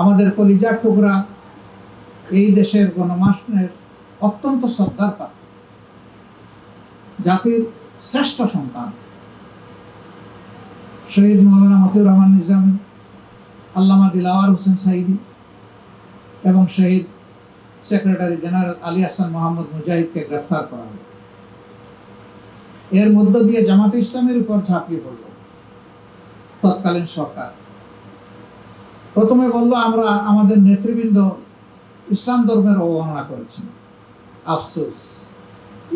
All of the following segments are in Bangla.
আমাদের কলিজার টুকরা, এই দেশের গণমানুষের অত্যন্ত শ্রদ্ধার পাত্র, জাতির শ্রেষ্ঠ সন্তান শহীদ মৌলানা মতিউর রহমান নিজামী, আল্লামা দিলাওয়ার হোসেন সাইদি এবং শহীদ সেক্রেটারি জেনারেল আলী হাসান মোহাম্মদ মুজাহিদকে গ্রেফতার করা হলো। এর মধ্য দিয়ে জামাতে ইসলামের উপর ঝাঁপিয়ে পড়ল তৎকালীন সরকার। প্রথমে বলল, আমরা আমাদের নেতৃবৃন্দ ইসলাম ধর্মের অবমাননা করেছেন। আফসোস,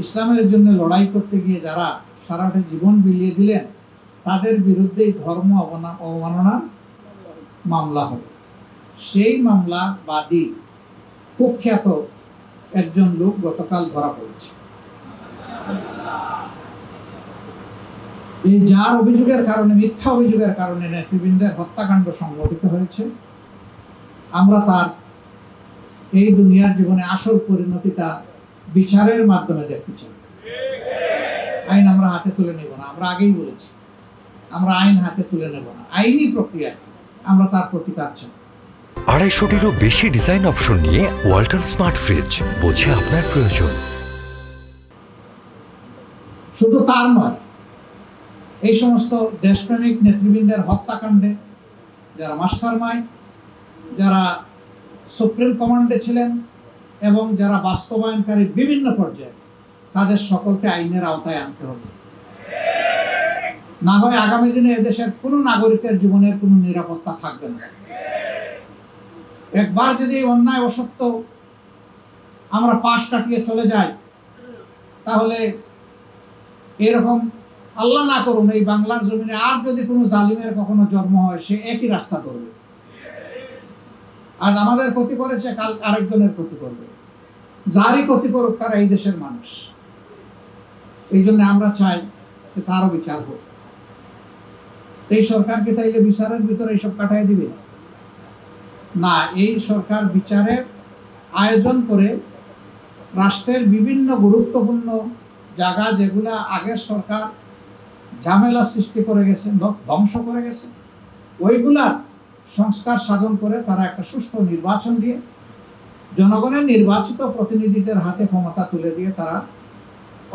ইসলামের জন্য লড়াই করতে গিয়ে যারা সারাটা জীবন বিলিয়ে দিলেন, তাদের বিরুদ্ধেই ধর্ম অবমাননার মামলা হল। সেই মামলা বাদী কুখ্যাত একজন লোক গতকাল ধরা পড়েছে। এই যার অভিযোগের কারণে, মিথ্যা অভিযোগের কারণে নেতৃবৃন্দের হত্যাকাণ্ড সংঘটিত হয়েছে, আমরা তার এই দুনিয়ার জীবনে আসল পরিণতিটা বিচারের মাধ্যমে দেখতে চাই। আইন আমরা হাতে তুলে নেব না, আমরা আগেই বলেছি, আমরা আইন হাতে তুলে নেব না। আইনি প্রক্রিয়ায় আমরা তার প্রতিকার চাই। 250-টিরও বেশি ডিজাইন অপশন নিয়ে ওয়ালটন স্মার্ট ফ্রিজ, বোঝে আপনার প্রয়োজন। শুধু তার নয়, এই সমস্ত দেশপ্রেমিক নেতৃবৃন্দের হত্যাকাণ্ডে যারা মাস্টারমাইন্ড, যারা সুপ্রিম কমান্ডে ছিলেন এবং যারা বাস্তবায়নকারী বিভিন্ন পর্যায়ে, তাদের সকলকে আইনের আওতায় আনতে হবে। না হয় আগামী দিনে এদেশের কোনো নাগরিকের জীবনের কোনো নিরাপত্তা থাকবে না। একবার যদি অন্যায় অসত্য আমরা পাশ কাটিয়ে চলে যাই, তাহলে এরকম আল্লাহ না করুন এই বাংলার জমিনে আর যদি কোনো জালিমের কখনো জন্ম হয়, সে একই রাস্তা করবে। আজ আমাদের ক্ষতি করেছে, কাল আরেকজনের ক্ষতি করবে। যারই ক্ষতি করুক তারা এই দেশের মানুষ। এই জন্য আমরা চাই যে তারও বিচার হোক। এই সরকারকে তাইলে বিচারের ভিতরে এইসব কাটাই দিবে না। এই সরকার বিচারের আয়োজন করে রাষ্ট্রের বিভিন্ন গুরুত্বপূর্ণ জায়গা, যেগুলা আগের সরকার ঝামেলা সৃষ্টি করে গেছে, ধ্বংস করে গেছে, ওইগুলার সংস্কার সাধন করে তারা একটা সুষ্ঠু নির্বাচন দিয়ে জনগণের নির্বাচিত প্রতিনিধিদের হাতে ক্ষমতা তুলে দিয়ে তারা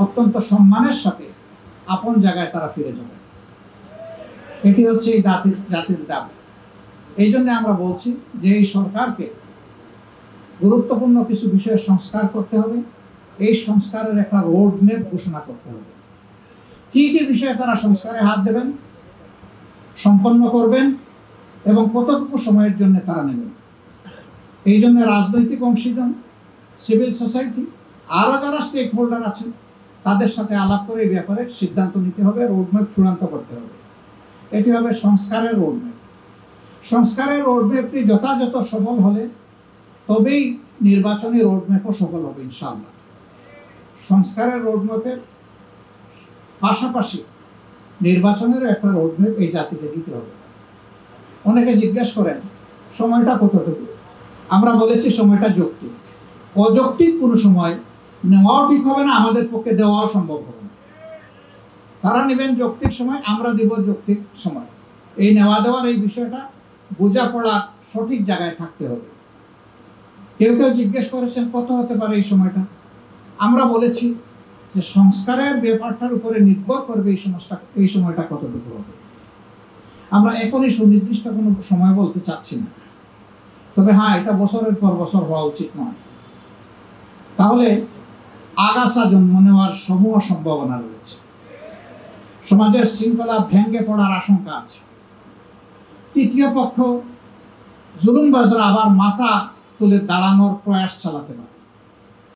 অত্যন্ত সম্মানের সাথে আপন জায়গায় তারা ফিরে যাবে। এটি হচ্ছে এই জাতির দাবি। এই জন্য আমরা বলছি যে এই সরকারকে গুরুত্বপূর্ণ কিছু বিষয়ে সংস্কার করতে হবে। এই সংস্কারের একটা রোডম্যাপ ঘোষণা করতে হবে। কি কি বিষয়ে তারা সংস্কারে হাত দেবেন, সম্পন্ন করবেন এবং কতটুকু সময়ের জন্য তারা নেবেন। এই জন্য রাজনৈতিক অংশীজন, সিভিল সোসাইটি, আরও যারা স্টেক হোল্ডার আছেন, তাদের সাথে আলাপ করে এই ব্যাপারে সিদ্ধান্ত নিতে হবে, রোডম্যাপ চূড়ান্ত করতে হবে। এটি হবে সংস্কারের রোডম্যাপ। সংস্কারের রোডম্যাপটি যথাযথ সফল হলে তবেই নির্বাচনী রোডম্যাপও সফল হবে ইনশাআল্লাহ। সংস্কারের রোডম্যাপের পাশাপাশি নির্বাচনেরও একটা রোডম্যাপ এই জাতিকে দিতে হবে। অনেকে জিজ্ঞেস করেন সময়টা কতটুকু। আমরা বলেছি সময়টা যৌক্তিক। অযৌক্তিক কোনো সময় নেওয়াও ঠিক হবে না, আমাদের পক্ষে দেওয়াও সম্ভব হবে না। তারা নেবেন যৌক্তিক সময়, আমরা দিব যৌক্তিক সময়। এই নেওয়া দেওয়ার এই বিষয়টা বোঝাপড়া সঠিক জায়গায় থাকতে হবে। কেউ কেউ জিজ্ঞেস করেছেন কত হতে পারে এই সময়টা। আমরা বলেছি যে সংস্কারের ব্যাপারটার উপরে নির্ভর করবে এই সময়টা কতটুকু হবে। আমরা এখনই সুনির্দিষ্ট কোনো সময় বলতে চাচ্ছি না, তবে হ্যাঁ, এটা বছরের পর বছর হওয়া উচিত নয়। তাহলে আগাছা জন্ম নেওয়ার সমূহ সম্ভাবনা রয়েছে। সমাজের শৃঙ্খলা ভেঙে পড়ার আশঙ্কা আছে। তৃতীয় পক্ষ জুলুমবাজরা আবার মাথা তুলে দাঁড়ানোর প্রয়াস চালাতে পারে।